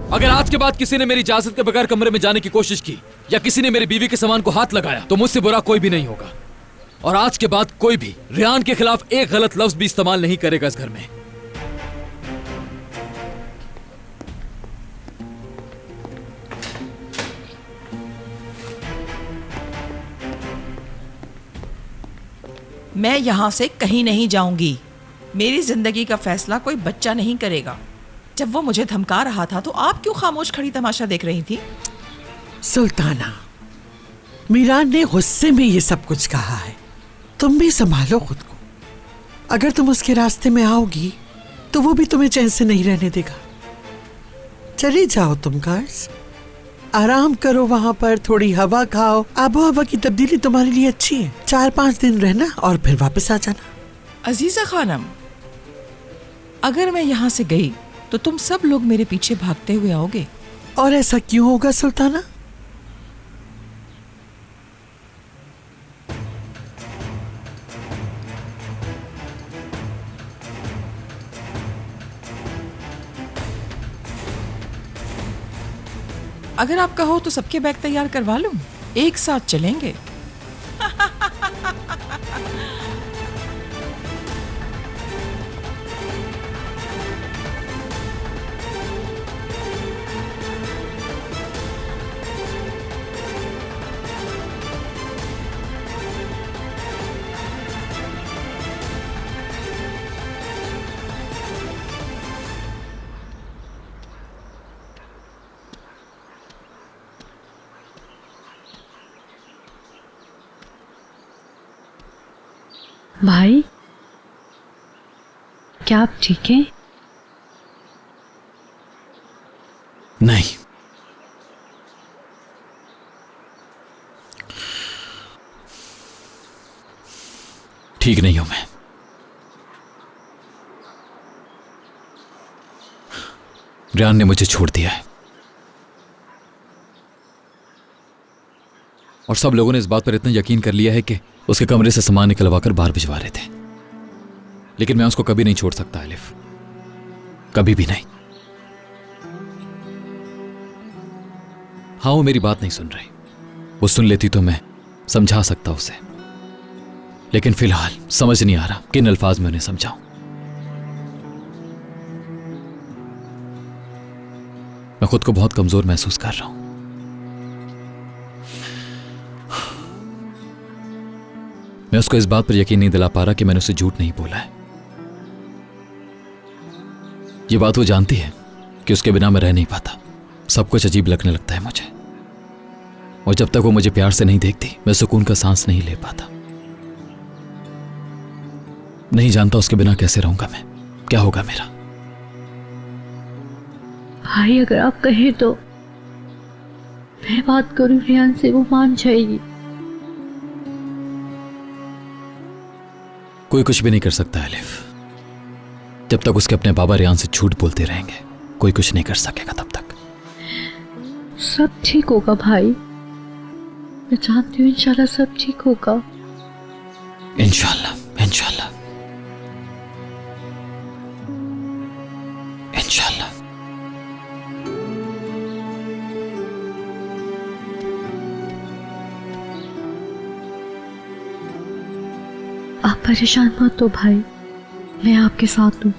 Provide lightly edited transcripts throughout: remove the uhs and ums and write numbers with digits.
अगर आज के बाद किसी ने मेरी इजाजत के बगैर कमरे में जाने की कोशिश की या किसी ने मेरी बीवी के सामान को हाथ लगाया तो मुझसे बुरा कोई भी नहीं होगा। और आज के बाद कोई भी रेहान के खिलाफ एक गलत लफ्ज भी इस्तेमाल नहीं करेगा इस घर में। मैं यहां से कहीं नहीं जाऊंगी। मेरी जिंदगी का फैसला कोई बच्चा नहीं करेगा। जब वो मुझे धमका रहा था तो आप क्यों खामोश खड़ी तमाशा देख रही थी? सुल्ताना, मीरान ने गुस्से में ये सब कुछ कहा है। तुम भी संभालो खुद को। अगर तुम उसके रास्ते में आओगी तो वो भी तुम्हें चैन से नहीं रहने देगा। चली जाओ तुम गार्ड्स, आराम करो, वहां पर थोड़ी हवा खाओ। आबो हवा की तब्दीली तुम्हारे लिए अच्छी है। 4-5 दिन रहना और फिर वापस आ जाना। अजीजा खानम, अगर मैं यहाँ से गई तो तुम सब लोग मेरे पीछे भागते हुए आओगे। और ऐसा क्यों होगा सुल्ताना? अगर आप कहो तो सबके बैग तैयार करवा लूं, एक साथ चलेंगे। भाई, क्या आप ठीक हैं? नहीं, ठीक नहीं हूं मैं। रेहान ने मुझे छोड़ दिया है और सब लोगों ने इस बात पर इतना यकीन कर लिया है कि उसके कमरे से सामान निकलवाकर बाहर भिजवा रहे थे। लेकिन मैं उसको कभी नहीं छोड़ सकता अलिफ, कभी भी नहीं। हाँ, वो मेरी बात नहीं सुन रही। वो सुन लेती तो मैं समझा सकता उसे, लेकिन फिलहाल समझ नहीं आ रहा किन अल्फाज में उन्हें समझाऊं। मैं खुद को बहुत कमजोर महसूस कर रहा हूं। मैं उसको इस बात पर यकीन नहीं दिला पा रहा कि मैंने उसे झूठ नहीं बोला है। ये बात वो जानती है कि उसके बिना मैं रह नहीं पाता। सब कुछ अजीब लगने लगता है मुझे, और जब तक वो मुझे प्यार से नहीं देखती मैं सुकून का सांस नहीं ले पाता। नहीं जानता उसके बिना कैसे रहूंगा मैं, क्या होगा मेरा। भाई, अगर आप कहें तो मैं बात करूं रेहान से, वो मान जाएगी। कोई कुछ भी नहीं कर सकता अलिफ। जब तक उसके अपने बाबा रेहान से झूठ बोलते रहेंगे कोई कुछ नहीं कर सकेगा तब तक। सब ठीक होगा भाई, मैं जानती हूँ इंशाल्लाह सब ठीक होगा। इंशाल्लाह, इंशाल्लाह, इंशाल्लाह। आप परेशान मत हो भाई, मैं आपके साथ हूँ।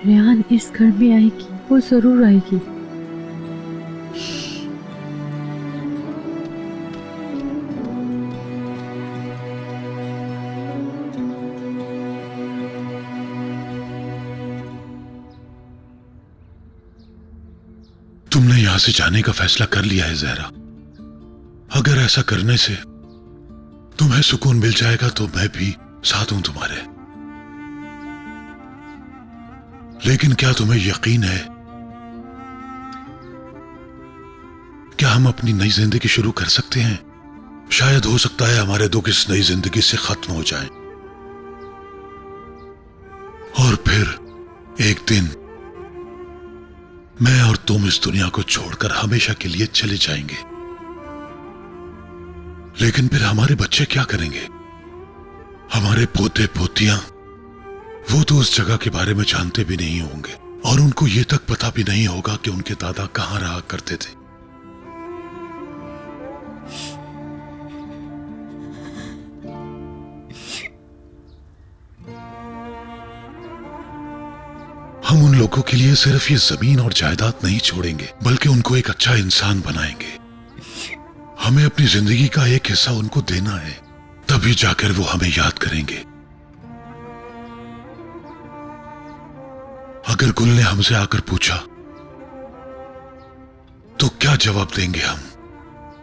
रेहान इस घर में आएगी, वो जरूर आएगी। तुमने यहां से जाने का फैसला कर लिया है ज़हरा। अगर ऐसा करने से तुम्हें सुकून मिल जाएगा तो मैं भी साथ हूं तुम्हारे। लेकिन क्या तुम्हें यकीन है क्या हम अपनी नई जिंदगी शुरू कर सकते हैं? शायद हो सकता है हमारे दुख इस नई जिंदगी से खत्म हो जाएं, और फिर एक दिन मैं और तुम इस दुनिया को छोड़कर हमेशा के लिए चले जाएंगे। लेकिन फिर हमारे बच्चे क्या करेंगे? हमारे पोते पोतियां, वो तो उस जगह के बारे में जानते भी नहीं होंगे और उनको ये तक पता भी नहीं होगा कि उनके दादा कहां रहा करते थे। हम उन लोगों के लिए सिर्फ ये जमीन और जायदाद नहीं छोड़ेंगे, बल्कि उनको एक अच्छा इंसान बनाएंगे। हमें अपनी जिंदगी का एक हिस्सा उनको देना है, तभी जाकर वो हमें याद करेंगे। अगर गुल ने हमसे आकर पूछा तो क्या जवाब देंगे हम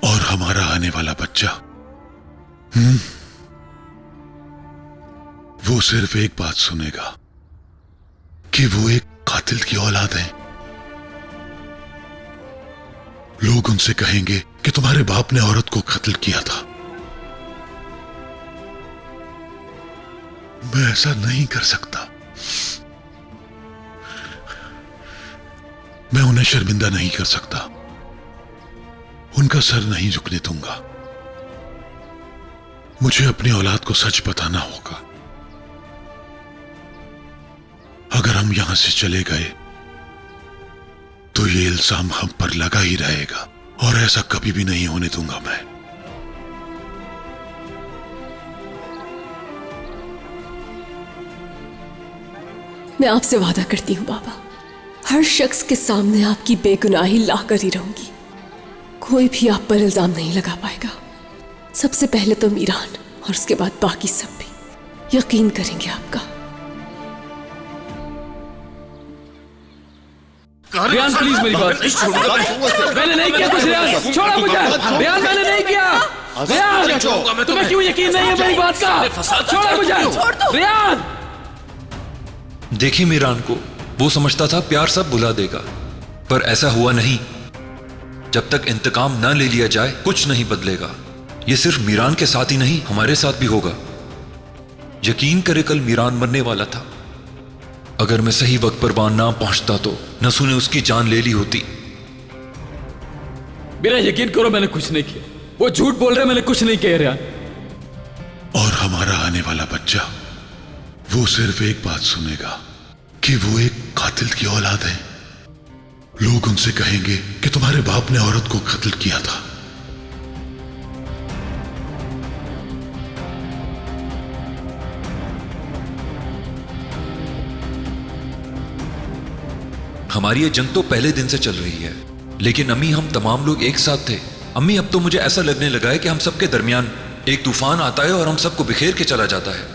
और हमारा आने वाला बच्चा? वो सिर्फ एक बात सुनेगा कि वो एक कातिल की औलाद है। लोग उनसे कहेंगे कि तुम्हारे बाप ने औरत को कत्ल किया था। मैं ऐसा नहीं कर सकता। मैं उन्हें शर्मिंदा नहीं कर सकता, उनका सर नहीं झुकने दूंगा। मुझे अपनी औलाद को सच बताना होगा। अगर हम यहां से चले गए तो ये इल्जाम हम पर लगा ही रहेगा, और ऐसा कभी भी नहीं होने दूंगा मैं। मैं आपसे वादा करती हूं बाबा, हर शख्स के सामने आपकी बेगुनाही लाकर ही रहूंगी। कोई भी आप पर इल्जाम नहीं लगा पाएगा। सबसे पहले तो मीरान और उसके बाद बाकी सब भी यकीन करेंगे आपका। रियान प्लीज मेरी बात। मैंने नहीं किया कुछ रियान, छोड़ो मुझे। रियान मैंने नहीं किया। रियान तुम्हें क्यों यकीन नहीं है मेरी बात का? छोड़ो मुझे रियान। देखिए मीरान को, वो समझता था प्यार सब भुला देगा, पर ऐसा हुआ नहीं। जब तक इंतकाम ना ले लिया जाए कुछ नहीं बदलेगा। ये सिर्फ मीरान के साथ ही नहीं, हमारे साथ भी होगा। यकीन करे, कल मीरान मरने वाला था। अगर मैं सही वक्त पर वहां ना पहुंचता तो नसू ने उसकी जान ले ली होती। मेरा यकीन करो, मैंने कुछ नहीं किया। वो झूठ बोल रहे, मैंने कुछ नहीं किया रियान। और हमारा आने वाला बच्चा वो सिर्फ एक बात सुनेगा कि वो एक कातिल की औलाद है। लोग उनसे कहेंगे कि तुम्हारे बाप ने औरत को कत्ल किया था। हमारी ये जंग तो पहले दिन से चल रही है, लेकिन अम्मी हम तमाम लोग एक साथ थे। अम्मी अब तो मुझे ऐसा लगने लगा है कि हम सबके दरमियान एक तूफान आता है और हम सबको बिखेर के चला जाता है।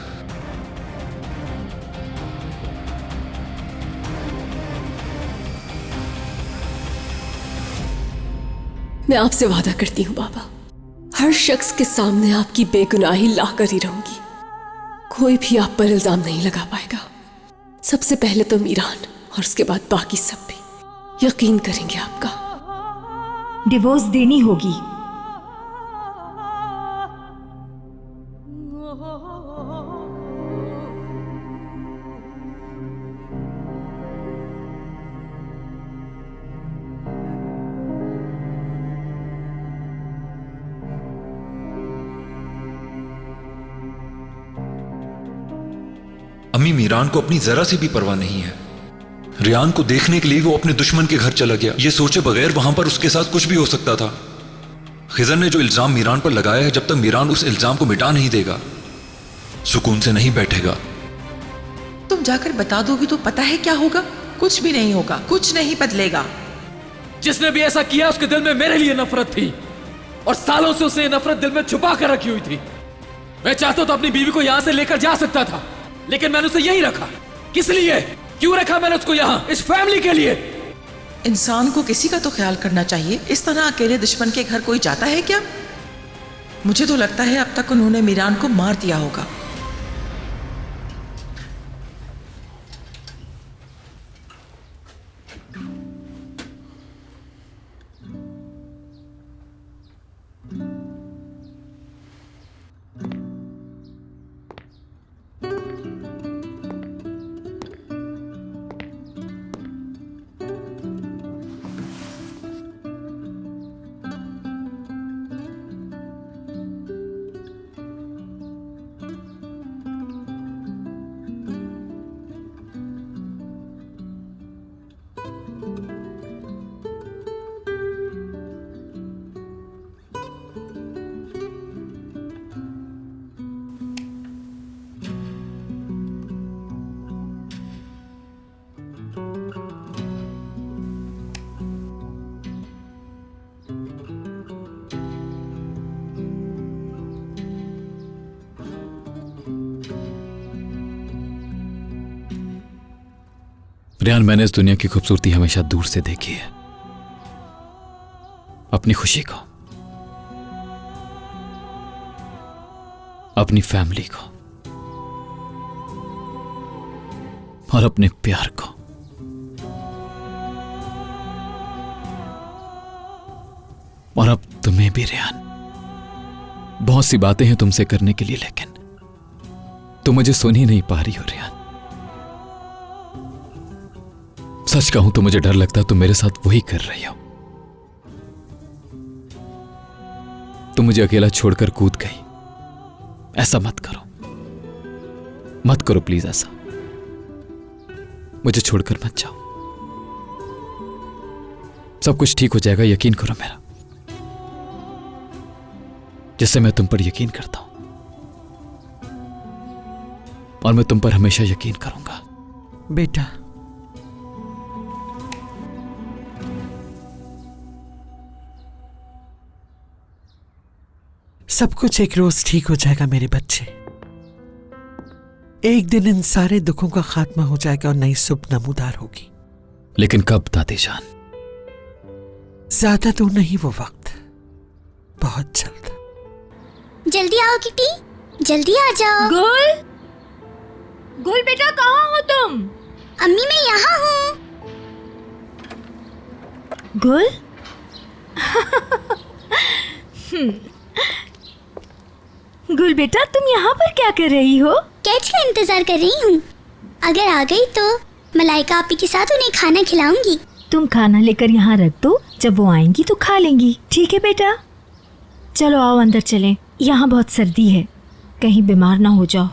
मैं आपसे वादा करती हूं बाबा, हर शख्स के सामने आपकी बेगुनाही लाकर ही रहूंगी। कोई भी आप पर इल्जाम नहीं लगा पाएगा। सबसे पहले तो मीरान और उसके बाद बाकी सब भी यकीन करेंगे आपका। डिवोर्स देनी होगी। अम्मी मीरान को अपनी जरा सी भी परवाह नहीं है। रियान को देखने के लिए वो अपने दुश्मन के घर चला गया, ये सोचे बगैर वहां पर उसके साथ कुछ भी हो सकता था। खिजर ने जो इल्जाम मीरान पर लगाया है, जब तक मीरान उस इल्जाम को मिटा नहीं देगा सुकून से नहीं बैठेगा। तुम जाकर बता दोगी तो पता है क्या होगा? कुछ भी नहीं होगा, कुछ नहीं बदलेगा। जिसने भी ऐसा किया उसके दिल में मेरे लिए नफरत थी, और सालों से उसने नफरत दिल में छुपा कर रखी हुई थी। मैं चाहता तो अपनी बीवी को यहां से लेकर जा सकता था, लेकिन मैंने उसे यहीं रखा। किस लिए? क्यों रखा मैंने उसको यहां? इस फैमिली के लिए। इंसान को किसी का तो ख्याल करना चाहिए। इस तरह अकेले दुश्मन के घर कोई जाता है क्या? मुझे तो लगता है अब तक उन्होंने मीरान को मार दिया होगा। रेहान, मैंने इस दुनिया की खूबसूरती हमेशा दूर से देखी है, अपनी खुशी को, अपनी फैमिली को और अपने प्यार को। और अब तुम्हें भी रेहान, बहुत सी बातें हैं तुमसे करने के लिए, लेकिन तुम मुझे सुन ही नहीं पा रही हो रेहान। सच कहूं तो मुझे डर लगता है तुम मेरे साथ वही कर रही हो। तुम मुझे अकेला छोड़कर कूद गई। ऐसा मत करो, मत करो प्लीज ऐसा। मुझे छोड़कर मत जाओ। सब कुछ ठीक हो जाएगा, यकीन करो मेरा, जिससे मैं तुम पर यकीन करता हूं, और मैं तुम पर हमेशा यकीन करूंगा। बेटा, सब कुछ एक रोज ठीक हो जाएगा मेरे बच्चे। एक दिन इन सारे दुखों का खात्मा हो जाएगा और नई सुबह नमूदार होगी। लेकिन कब दादी जान? ज्यादा दूर नहीं वो वक्त, बहुत जल्द। जल्दी आओ किटी, जल्दी आ जाओ। गुल, गुल बेटा कहाँ हो तुम? अम्मी मैं यहाँ हूँ। गुल गुल बेटा, तुम यहाँ पर क्या कर रही हो? कैच का इंतजार कर रही हूँ। अगर आ गई तो मलाइका आपी के साथ उन्हें खाना खिलाऊंगी। तुम खाना लेकर यहाँ रख दो, जब वो आएंगी तो खा लेंगी। ठीक है बेटा, चलो आओ अंदर चलें। यहाँ बहुत सर्दी है, कहीं बीमार ना हो जाओ।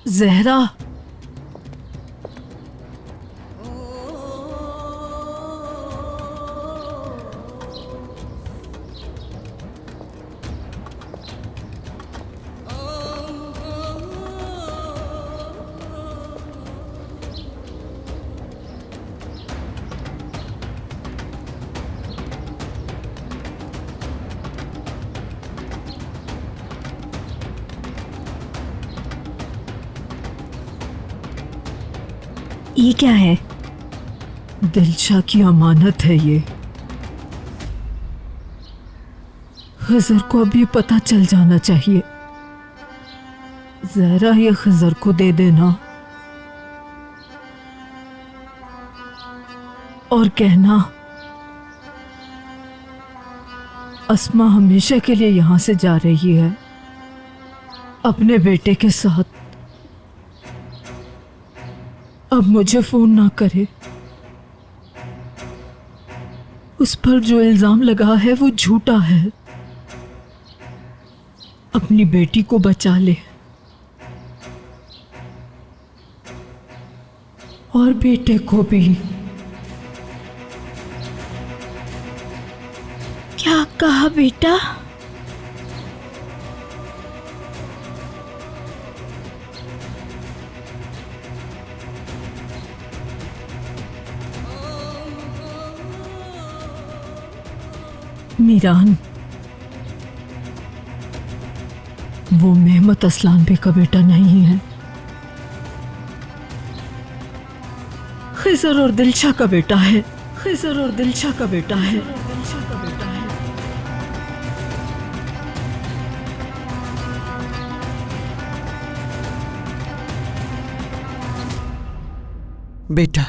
जहरा, ये क्या है? दिलशा की अमानत है ये। खिजर को अब ये पता चल जाना चाहिए। जरा ये खिजर को दे देना और कहना अस्मा हमेशा के लिए यहां से जा रही है अपने बेटे के साथ। अब मुझे फोन ना करे। उस पर जो इल्जाम लगा है वो झूठा है। अपनी बेटी को बचा ले और बेटे को भी। क्या कहा बेटा? मीरान, वो मेहमत असलान बे का बेटा नहीं है, खिजर और दिलशा का बेटा है। खिजर और दिलशा का बेटा है। बेटा,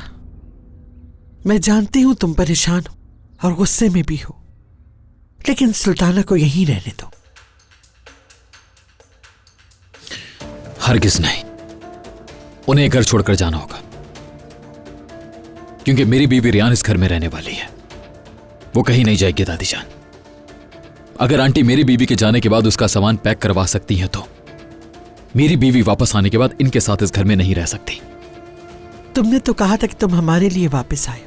मैं जानती हूं तुम परेशान हो और गुस्से में भी हो, लेकिन सुल्ताना को यहीं रहने दो। हरगिज नहीं, उन्हें घर छोड़कर जाना होगा, क्योंकि मेरी बीवी रियान इस घर में रहने वाली है। वो कहीं नहीं जाएगी दादी जान। अगर आंटी मेरी बीवी के जाने के बाद उसका सामान पैक करवा सकती हैं तो मेरी बीवी वापस आने के बाद इनके साथ इस घर में नहीं रह सकती। तुमने तो कहा था कि तुम हमारे लिए वापस आए,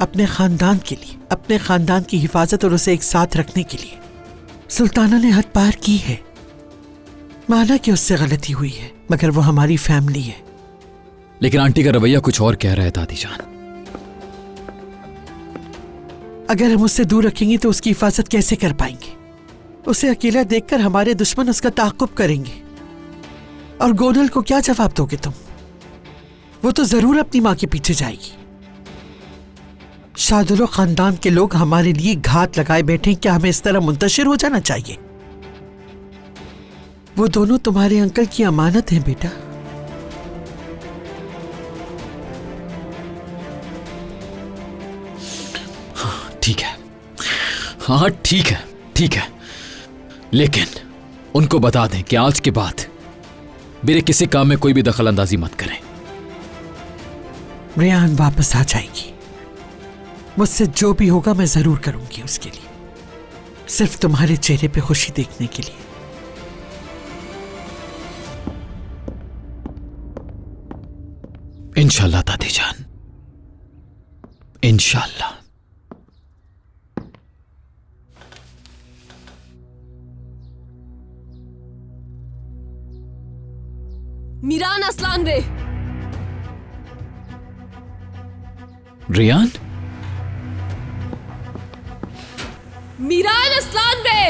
अपने खानदान के लिए, अपने खानदान की हिफाजत और उसे एक साथ रखने के लिए। सुल्ताना ने हद पार की है। माना कि उससे गलती हुई है, मगर वो हमारी फैमिली है। लेकिन आंटी का रवैया कुछ और कह रहा है दादी जान। अगर हम उससे दूर रखेंगे तो उसकी हिफाजत कैसे कर पाएंगे? उसे अकेला देखकर हमारे दुश्मन उसका ताक़ुब करेंगे। और गोनल को क्या जवाब दोगे तुम? वो तो जरूर अपनी माँ के पीछे जाएगी। शादुल खानदान के लोग हमारे लिए घात लगाए बैठे, क्या हमें इस तरह मुंतशिर हो जाना चाहिए? वो दोनों तुम्हारे अंकल की अमानत हैं बेटा। ठीक है, हाँ ठीक है, ठीक है, लेकिन उनको बता दें कि आज के बाद मेरे किसी काम में कोई भी दखल अंदाजी मत करें। रेहान वापस आ जाएगी, मुझसे जो भी होगा मैं जरूर करूंगी उसके लिए, सिर्फ तुम्हारे चेहरे पे खुशी देखने के लिए। इंशाल्लाह दादी जान, इंशाल्लाह। मीरान असलान बे। रियान? मीरान असलान बे।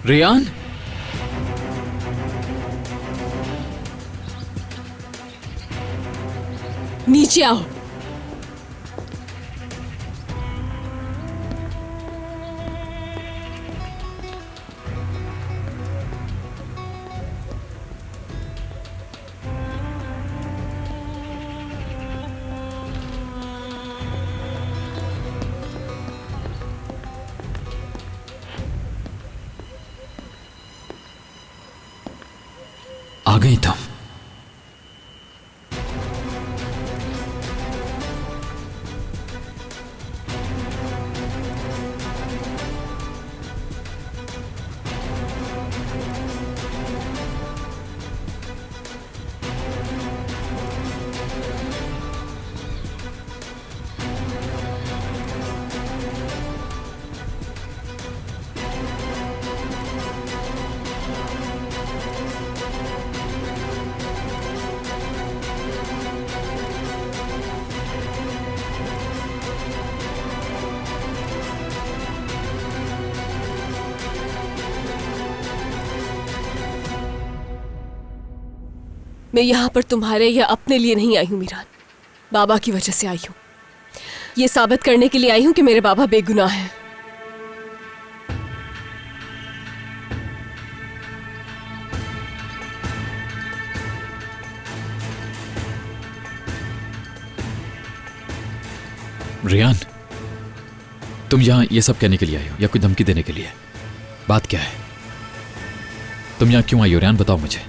रियान? नीचे आओ। आ गई तुम। मैं यहाँ पर तुम्हारे या अपने लिए नहीं आई हूँ मीरान, बाबा की वजह से आई हूँ। ये साबित करने के लिए आई हूँ कि मेरे बाबा बेगुनाह हैं। रियान, तुम यहाँ ये सब कहने के लिए आई हो या कोई धमकी देने के लिए? बात क्या है? तुम यहाँ क्यों आई हो रियान, बताओ मुझे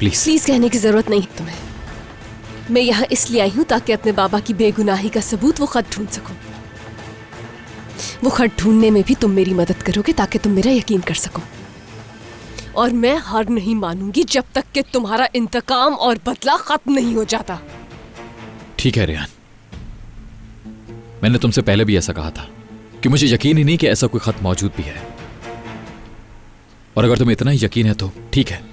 प्लीज। प्लीज कहने की जरूरत नहीं तुम्हें। मैं यहाँ इसलिए आई हूँ ताकि अपने बाबा की बेगुनाही का सबूत, वो खत ढूंढ सकूं। वो खत ढूंढने में भी तुम मेरी मदद करोगे ताकि तुम मेरा यकीन कर सको। और मैं हार नहीं मानूंगी जब तक कि तुम्हारा इंतकाम और बदला खत्म नहीं हो जाता। ठीक है रियान, मैंने तुमसे पहले भी ऐसा कहा था कि मुझे यकीन ही नहीं कि ऐसा कोई खत मौजूद भी है। और अगर तुम्हें इतना ही यकीन है तो ठीक है,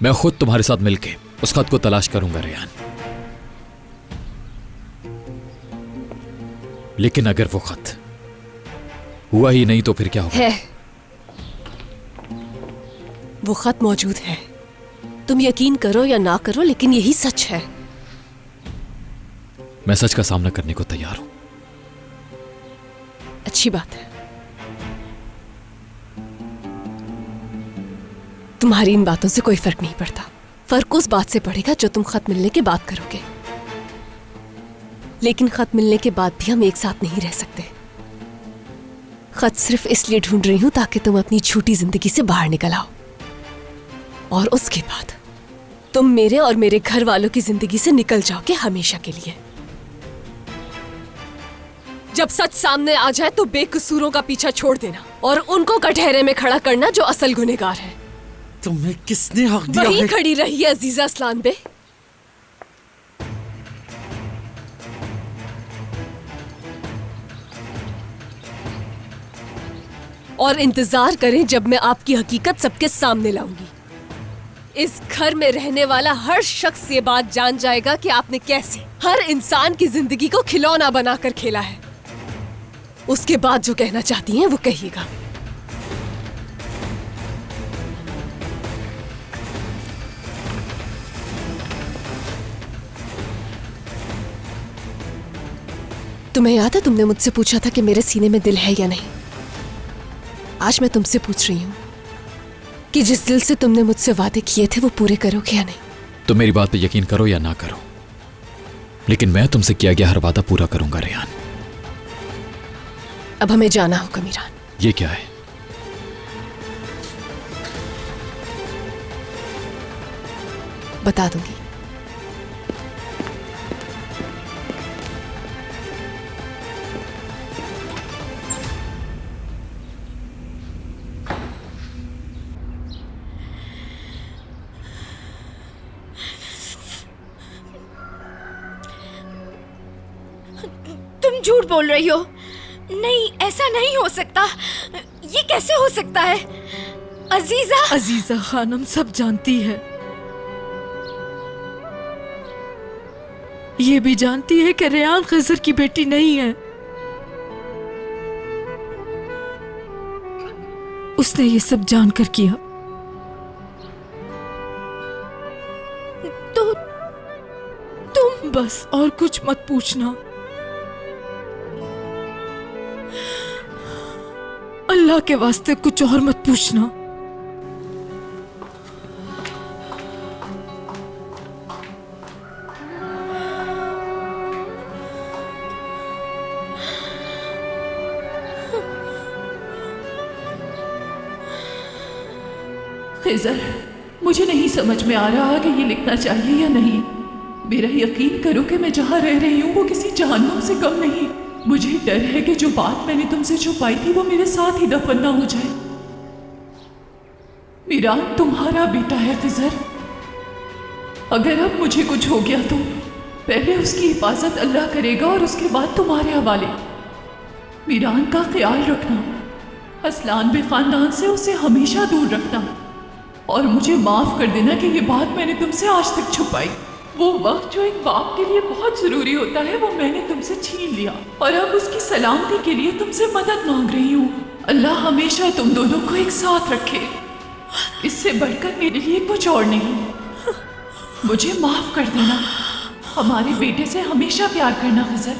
मैं खुद तुम्हारे साथ मिलके उस खत को तलाश करूंगा रियान। लेकिन अगर वो खत हुआ ही नहीं तो फिर क्या होगा? है, वो खत मौजूद है। तुम यकीन करो या ना करो, लेकिन यही सच है। मैं सच का सामना करने को तैयार हूं। अच्छी बात है। तुम्हारी इन बातों से कोई फर्क नहीं पड़ता। फर्क उस बात से पड़ेगा जो तुम खत मिलने के बाद करोगे। लेकिन खत मिलने के बाद भी हम एक साथ नहीं रह सकते। खत सिर्फ इसलिए ढूंढ रही हूं ताकि तुम अपनी झूठी जिंदगी से बाहर निकल आओ, और उसके बाद तुम मेरे और मेरे घर वालों की जिंदगी से निकल जाओगे हमेशा के लिए। जब सच सामने आ जाए तो बेकसूरों का पीछा छोड़ देना और उनको कटहरे में खड़ा करना जो असल गुनहगार है। तुम्हें किसने हक दिया वहीं है? खड़ी रही है अजीजा असलान बे। और इंतजार करें जब मैं आपकी हकीकत सबके सामने लाऊंगी। इस घर में रहने वाला हर शख्स ये बात जान जाएगा कि आपने कैसे हर इंसान की जिंदगी को खिलौना बनाकर खेला है। उसके बाद जो कहना चाहती हैं वो कहिएगा। तुम्हें याद है तुमने मुझसे पूछा था कि मेरे सीने में दिल है या नहीं? आज मैं तुमसे पूछ रही हूँ कि जिस दिल से तुमने मुझसे वादे किए थे वो पूरे करोगे या नहीं? तो मेरी बात पे यकीन करो या ना करो, लेकिन मैं तुमसे किया गया हर वादा पूरा करूंगा रेहान। अब हमें जाना होगा मीरान। ये क्या है? बता दूंगी। तुम झूठ बोल रही हो। नहीं, ऐसा नहीं हो सकता। ये कैसे हो सकता है? अजीजा अजीजा खानम सब जानती है। ये भी जानती है कि रेहान खिजर की बेटी नहीं है। उसने ये सब जानकर किया। तो तुम बस और कुछ मत पूछना। अल्लाह के वास्ते कुछ और मत पूछना। खिजर, मुझे नहीं समझ में आ रहा कि ये लिखना चाहिए या नहीं। मेरा यकीन करो कि मैं जहाँ रह रही हूँ वो किसी जहन्नुम से कम नहीं। मुझे डर है कि जो बात मैंने तुमसे छुपाई थी वो मेरे साथ ही दफन ना हो जाए। मीरान तुम्हारा बेटा है खिजर। अगर अब मुझे कुछ हो गया तो पहले उसकी हिफाजत अल्लाह करेगा और उसके बाद तुम्हारे हवाले। मीरान का ख्याल रखना, असलान बे खानदान से उसे हमेशा दूर रखना, और मुझे माफ कर देना कि ये बात मैंने तुमसे आज तक छुपाई। वो वक्त जो एक बाप के लिए बहुत जरूरी होता है वो मैंने तुमसे छीन लिया, और अब उसकी सलामती के लिए तुमसे मदद मांग रही हूँ। अल्लाह हमेशा तुम दोनों को एक साथ रखे, इससे बढ़कर मेरे लिए कुछ और नहीं। मुझे माफ कर देना। हमारे बेटे से हमेशा प्यार करना खिजर।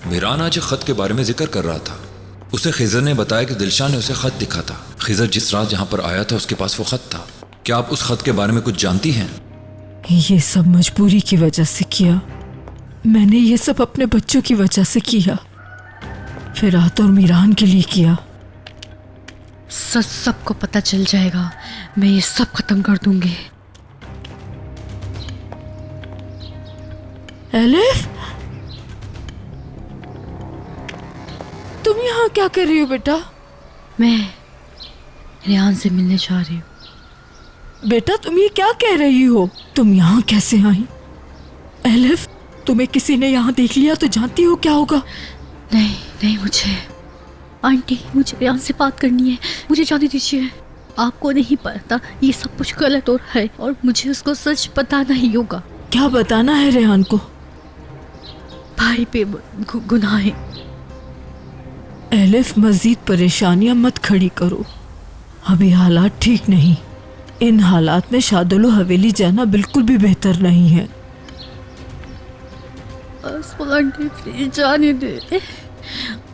मीरान आज एक खत के बारे में जिक्र कर रहा था। उसे खिजर ने बताया कि दिलशान ने उसे खत दिखा था। खिजर जिस रात यहाँ पर आया था उसके पास वो खत था। क्या आप उस खत के बारे में कुछ जानती हैं? ये सब मजबूरी की वजह से किया। मैंने ये सब अपने बच्चों की वजह से किया, फिरात और मीरान के लिए किया। सच सबको पता चल जाएगा। मैं ये सब खत्म कर दूंगी। एलिफ, तुम यहाँ क्या कर रही हो बेटा? मैं रेहान से मिलने जा रही हूँ। बेटा तुम ये क्या कह रही हो? तुम यहाँ कैसे आई? एलिफ, तुम्हें किसी ने यहाँ देख लिया तो जानती हो क्या होगा? नहीं नहीं, मुझे आंटी, मुझे रेहान से बात करनी है। मुझे जाने दीजिए। आपको नहीं पता ये सब कुछ गलत हो रहा है और मुझे उसको सच बताना ही होगा। क्या बताना है रेहान को? भाई पे गुनाह है। एलिफ, मजीद परेशानियां मत खड़ी करो। अभी हालात ठीक नहीं। इन हालात में शादुल हवेली जाना बिल्कुल भी बेहतर नहीं है। आंटी प्लीज जाने दे।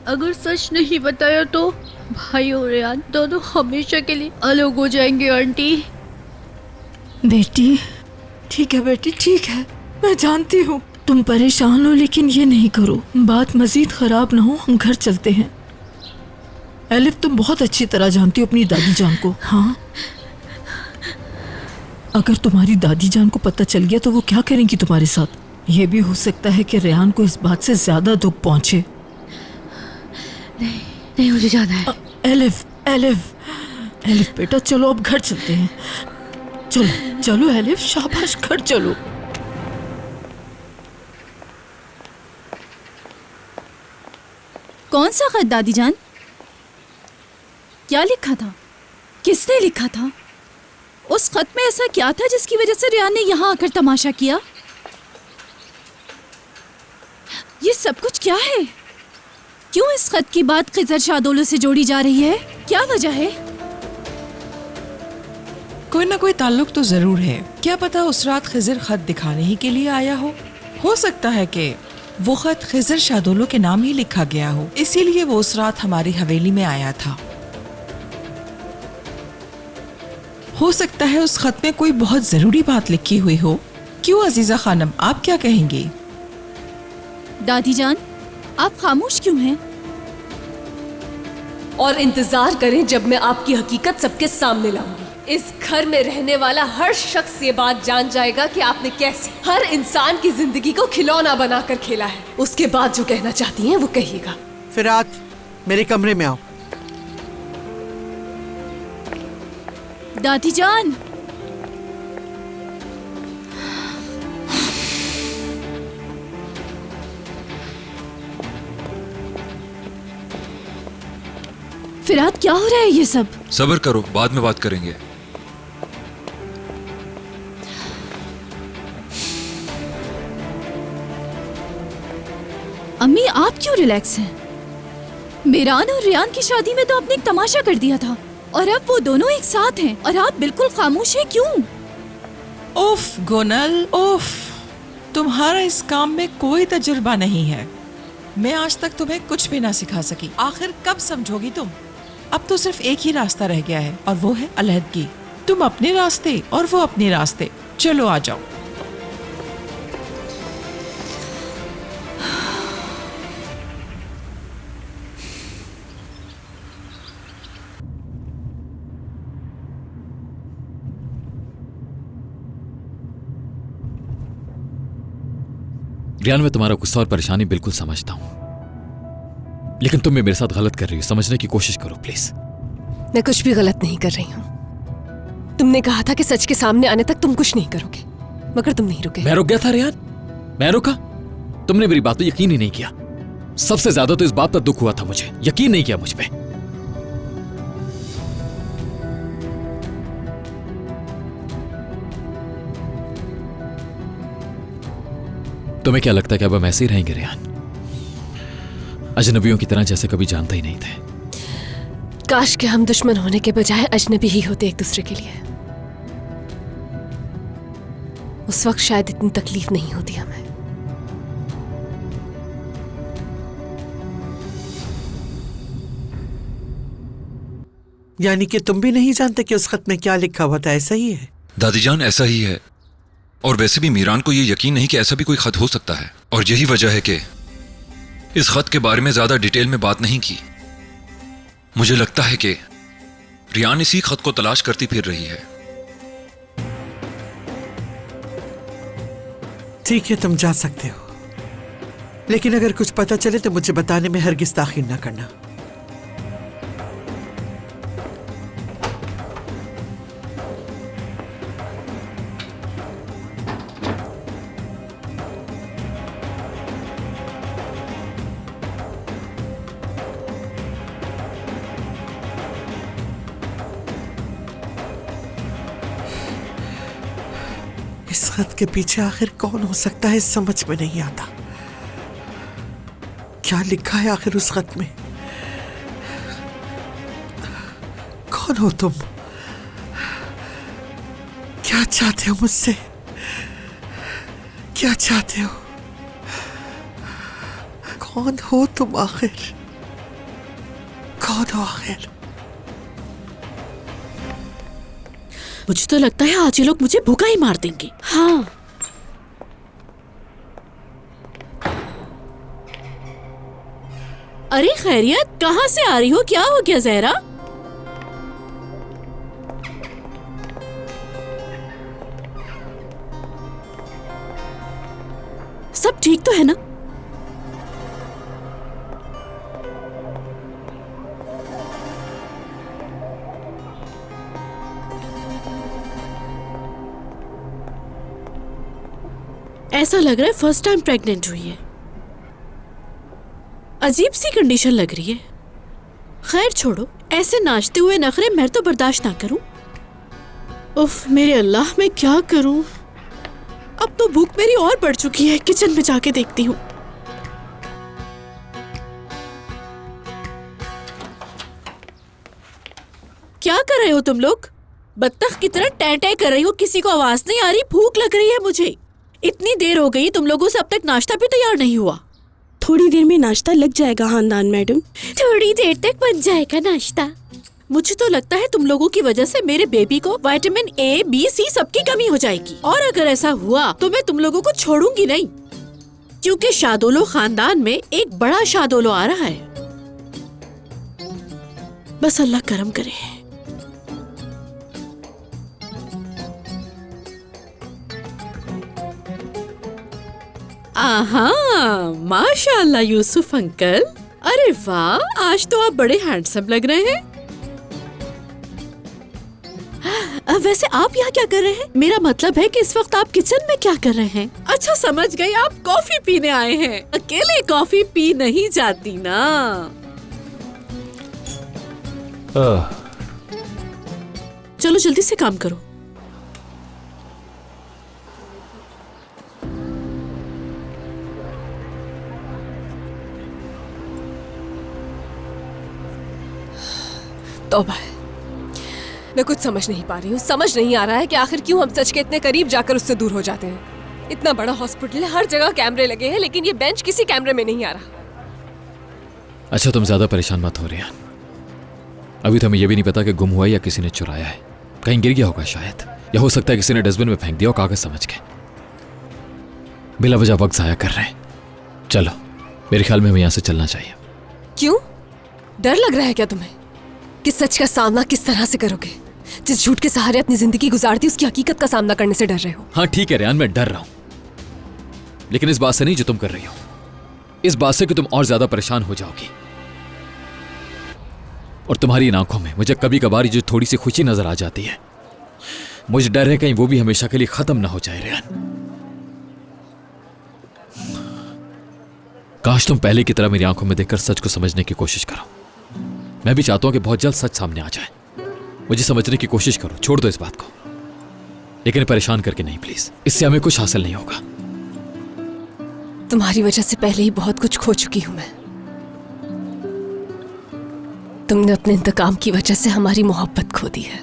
अगर सच नहीं बताया तो भाई और रेहान दोनों हमेशा के लिए अलग हो जाएंगे। आंटी बेटी, ठीक है बेटी, ठीक है। मैं जानती हूँ तुम परेशान हो, लेकिन ये नहीं करो। बात मजीद खराब ना हो, हम घर चलते हैं। एलिफ, तुम बहुत अच्छी तरह जानती हो अपनी दादी जान को। हाँ, अगर तुम्हारी दादी जान को पता चल गया तो वो क्या करेंगी तुम्हारे साथ? ये भी हो सकता है कि रेहान को इस बात से ज्यादा दुख पहुंचे। नहीं नहीं, मुझे जाना है। एलिफ, एलिफ, एलिफ बेटा, चलो अब घर चलते हैं। चलो चलो एलिफ, शाबाश, घर चलो। कौन सा खत दादी जान? क्या लिखा था? किसने लिखा था? उस खत में ऐसा क्या था जिसकी वजह से रियान ने यहाँ आकर तमाशा किया? ये सब कुछ क्या है? क्यों इस खत की बात खिजर शादोलो से जोड़ी जा रही है? क्या वजह है? कोई ना कोई ताल्लुक तो जरूर है। क्या पता उस रात खिजर खत दिखाने ही के लिए आया हो सकता है कि वो खत खिजर शादोलो के नाम ही लिखा गया हो, इसीलिए वो उस रात हमारी हवेली में आया था। हो सकता है उस खत में कोई बहुत जरूरी बात लिखी हुई हो। क्यों अजीजा खानम, आप क्या कहेंगी? दादी जान, आप खामोश क्यों हैं? और इंतजार करें जब मैं आपकी हकीकत सबके सामने लाऊंगी। इस घर में रहने वाला हर शख्स ये बात जान जाएगा कि आपने कैसे हर इंसान की जिंदगी को खिलौना बनाकर खेला है। उसके बाद जो कहना चाहती हैं वो कहिएगा। फिरात, मेरे कमरे में आओ। दादी जान, फिरात क्या हो रहा है ये सब? सब्र करो, बाद में बात करेंगे। अम्मी, आप क्यों रिलैक्स हैं? मीरान और रियान की शादी में तो आपने एक तमाशा कर दिया था और अब वो दोनों एक साथ हैं और आप बिल्कुल खामोश हैं, क्यों? उफ गोनल, उफ, तुम्हारा इस काम में कोई तजुर्बा नहीं है। मैं आज तक तुम्हें कुछ भी ना सिखा सकी। आखिर कब समझोगी तुम? अब तो सिर्फ एक ही रास्ता रह गया है और वो है अलहदगी। तुम अपने रास्ते और वो अपने रास्ते। चलो आ जाओ। रियान, मैं तुम्हारा गुस्सा और परेशानी बिल्कुल समझता हूं, लेकिन तुम भी मेरे साथ गलत कर रही हो। समझने की कोशिश करो प्लीज। मैं कुछ भी गलत नहीं कर रही हूँ। तुमने कहा था कि सच के सामने आने तक तुम कुछ नहीं करोगे, मगर तुम नहीं रुके। मैं रुक गया था रियान, मैं रुका? तुमने मेरी बात पर यकीन ही नहीं किया। सबसे ज्यादा तो इस बात पर दुख हुआ था मुझे, यकीन नहीं किया मुझ पे। तुम्हें क्या लगता है कि अब हम ऐसे ही रहेंगे रियान? अजनबियों की तरह जैसे कभी जानते ही नहीं थे। काश के हम दुश्मन होने के बजाय अजनबी ही होते एक दूसरे के लिए। उस वक्त शायद इतनी तकलीफ नहीं होती हमें। यानी कि तुम भी नहीं जानते कि उस खत में क्या लिखा हुआ था? ऐसा ही है दादी जान, ऐसा ही है। और वैसे भी मीरान को ये यकीन नहीं कि ऐसा भी कोई खत हो सकता है, और यही वजह है कि इस खत के बारे में ज्यादा डिटेल में बात नहीं की। मुझे लगता है कि रियान इसी खत को तलाश करती फिर रही है। ठीक है, तुम जा सकते हो, लेकिन अगर कुछ पता चले तो मुझे बताने में हरगिज ताखीर ना करना। इस खत के पीछे आखिर कौन हो सकता है, समझ में नहीं आता। क्या लिखा है आखिर उस खत में? कौन हो तुम? क्या चाहते हो मुझसे? क्या चाहते हो? कौन हो तुम आखिर? कौन हो आखिर? मुझे तो लगता है आज ये लोग मुझे भूखा ही मार देंगे। हाँ, अरे खैरियत, कहाँ से आ रही हो? क्या हो गया जहरा? सब ठीक तो है ना? ऐसा लग रहा है फर्स्ट टाइम प्रेग्नेंट हुई है। अजीब सी कंडीशन लग रही है। खैर छोड़ो, ऐसे नाचते हुए नखरे मैं तो बर्दाश्त ना करूं। उफ मेरे अल्लाह, मैं क्या करूं? अब तो भूख मेरी और बढ़ चुकी है। किचन में जाके देखती हूँ। क्या कर रहे हो तुम लोग? बत्तख की तरह टै टै कर रही हो, किसी को आवाज नहीं आ रही। भूख लग रही है मुझे। इतनी देर हो गई, तुम लोगों से अब तक नाश्ता भी तैयार नहीं हुआ। थोड़ी देर में नाश्ता लग जाएगा खानदान मैडम। थोड़ी देर तक बन जाएगा नाश्ता। मुझे तो लगता है तुम लोगों की वजह से मेरे बेबी को विटामिन A, B, C सबकी कमी हो जाएगी। और अगर ऐसा हुआ तो मैं तुम लोगों को छोड़ूंगी नहीं, क्योंकि शादोलो खानदान में एक बड़ा शादोलो आ रहा है। बस अल्लाह करम करे। आहा, माशाल्लाह यूसुफ अंकल। अरे वाह, आज तो आप बड़े हैंडसम लग रहे हैं। वैसे आप यहाँ क्या कर रहे हैं? मेरा मतलब है कि इस वक्त आप किचन में क्या कर रहे हैं? अच्छा समझ गई, आप कॉफी पीने आए हैं। अकेले कॉफी पी नहीं जाती ना। चलो जल्दी से काम करो। तौबा है, मैं कुछ समझ नहीं पा रही हूँ। समझ नहीं आ रहा है कि आखिर क्यों हम सच के इतने करीब जाकर उससे दूर हो जाते हैं। इतना बड़ा हॉस्पिटल है, हर जगह कैमरे लगे हैं, लेकिन ये बेंच किसी कैमरे में नहीं आ रहा। अच्छा तुम ज्यादा परेशान मत हो रियान। अभी तो हमें यह भी नहीं पता कि गुम हुआ या किसी ने चुराया है। कहीं गिर गया होगा शायद, या हो सकता है किसी ने डस्टबिन में फेंक दिया हो कागज समझ के। बिला वजह वक्त जाया कर रहे हैं। चलो मेरे ख्याल में हमें यहाँ से चलना चाहिए। क्यों? डर लग रहा है क्या तुम्हें कि सच का सामना किस तरह से करोगे? जिस झूठ के सहारे अपनी जिंदगी गुजारती उसकी हकीकत का सामना करने से डर रहे हो। हाँ ठीक है रियान, मैं डर रहा हूं, लेकिन इस बात से नहीं जो तुम कर रही हो। इस बात से कि तुम और ज्यादा परेशान हो जाओगी। और तुम्हारी इन आंखों में मुझे कभी कभार जो थोड़ी सी खुशी नजर आ जाती है, मुझे डर है कहीं वो भी हमेशा के लिए खत्म ना हो जाए। रियान, काश तुम पहले की तरह मेरी आंखों में देखकर सच को समझने की कोशिश करो। मैं भी चाहता हूं कि बहुत जल्द सच सामने आ जाए। मुझे समझने की कोशिश करो, छोड़ दो इस बात को, लेकिन परेशान करके नहीं प्लीज। इससे हमें कुछ हासिल नहीं होगा। तुम्हारी वजह से पहले ही बहुत कुछ खो चुकी हूं मैं। तुमने अपने इंतकाम की वजह से हमारी मोहब्बत खो दी है,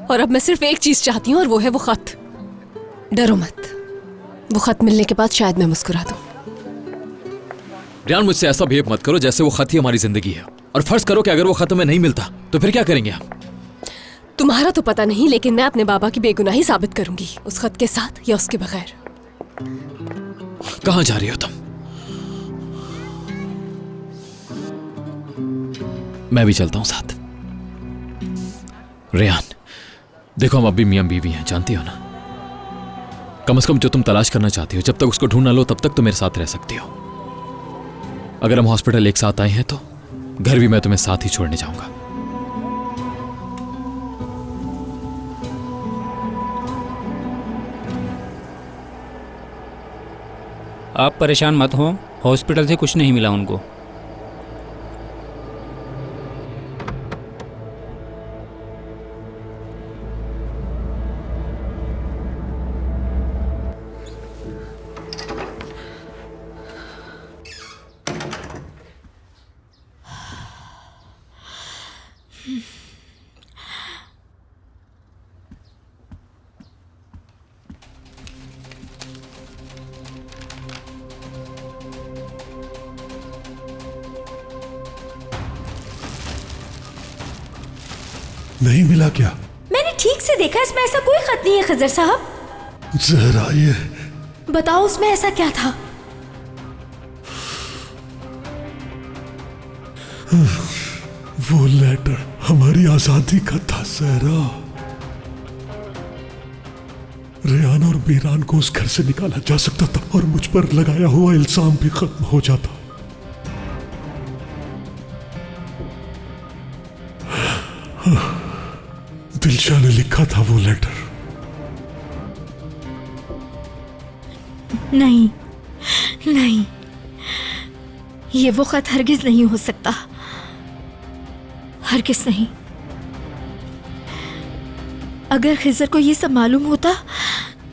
और अब मैं सिर्फ एक चीज चाहती हूं, और वो है वो खत। डरो मत, वो खत मिलने के बाद शायद मैं मुस्कुरा दूं। रियान, मुझसे ऐसा बिहेव मत करो जैसे वो खत ही हमारी जिंदगी है। और फर्ज करो कि अगर वो खत हमें नहीं मिलता तो फिर क्या करेंगे हम? तुम्हारा तो पता नहीं, लेकिन मैं अपने बाबा की बेगुनाही साबित करूंगी, उस खत के साथ या उसके बगैर। कहां जा रही हो तुम? मैं भी चलता हूं साथ। रियान देखो, हम अभी मियां बीवी हैं, जानती हो ना। कम से कम जो तुम तलाश करना चाहती हो, जब तक उसको ढूंढ ना लो तब तक तो मेरे साथ रह सकती हो। अगर हम हॉस्पिटल एक साथ आए हैं तो घर भी मैं तुम्हें साथ ही छोड़ने जाऊंगा। आप परेशान मत हो, हॉस्पिटल से कुछ नहीं मिला उनको। नहीं मिला क्या? मैंने ठीक से देखा, इसमें ऐसा कोई खत नहीं है खजर साहब। जहरा, ये बताओ उसमें ऐसा क्या था? वो लेटर हमारी आजादी का था सहरा। रेहान और मीरान को उस घर से निकाला जा सकता था और मुझ पर लगाया हुआ इल्जाम भी खत्म हो जाता। दिलशा ने लिखा था वो लेटर। नहीं नहीं, ये वो खत हरगिज नहीं हो सकता, हरगिज नहीं। अगर खिजर को ये सब मालूम होता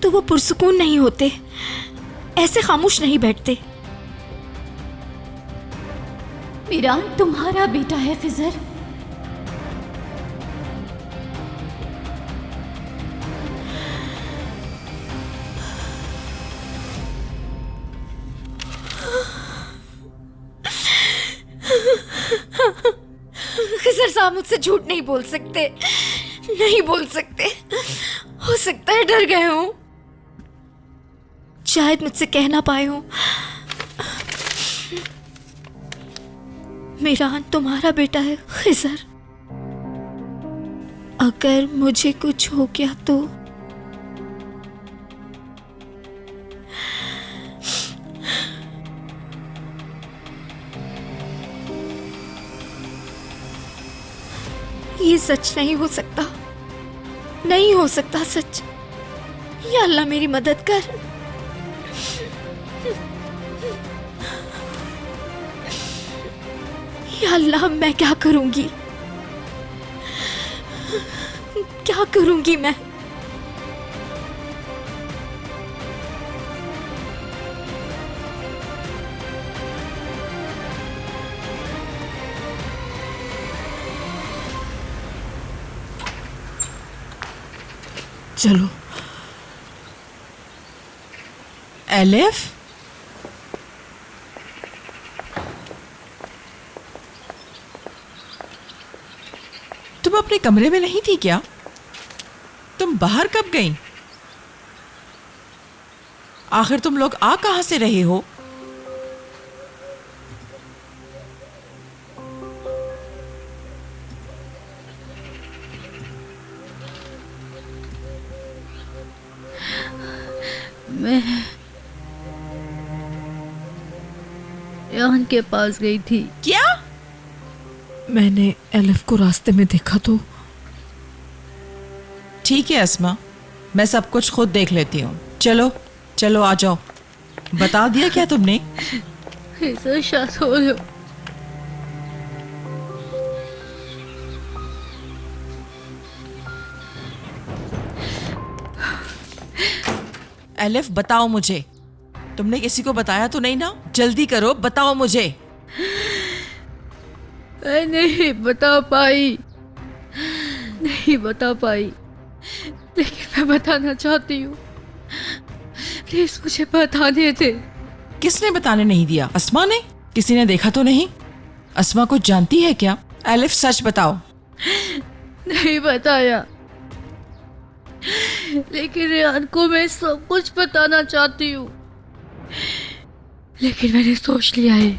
तो वो पुरसुकून नहीं होते, ऐसे खामोश नहीं बैठते। मीरान तुम्हारा बेटा है खिजर। खिजर साहब मुझसे झूठ नहीं बोल सकते, नहीं बोल सकते। हो सकता है डर गए हों, शायद मुझसे कह ना पाए हों। मीरान तुम्हारा बेटा है खिजर। अगर मुझे कुछ हो गया तो ये सच नहीं हो सकता, नहीं हो सकता सच। या अल्लाह मेरी मदद कर। या अल्लाह मैं क्या करूंगी, क्या करूंगी मैं। चलो एलिफ, तुम अपने कमरे में नहीं थी क्या? तुम बाहर कब गई? आखिर तुम लोग आ कहां से रहे हो? मैं रेहान के पास गई थी। क्या? मैंने एलिफ को रास्ते में देखा तो। ठीक है अस्मा, मैं सब कुछ खुद देख लेती हूँ। चलो चलो आ जाओ। बता दिया क्या तुमने? ऐसा शायद हो रहा। एलिफ बताओ मुझे, तुमने किसी को बताया तो नहीं ना? जल्दी करो, बताओ मुझे। मैं नहीं बता पाई, नहीं बता पाई, लेकिन मैं बताना चाहती हूँ। प्लीज मुझे बताने दे। किसने बताने नहीं दिया? अस्मा ने? किसी ने देखा तो नहीं? अस्मा कुछ जानती है क्या? एलिफ सच बताओ। नहीं बताया, लेकिन रेहान को मैं सब कुछ बताना चाहती हूँ, लेकिन मैंने सोच लिया है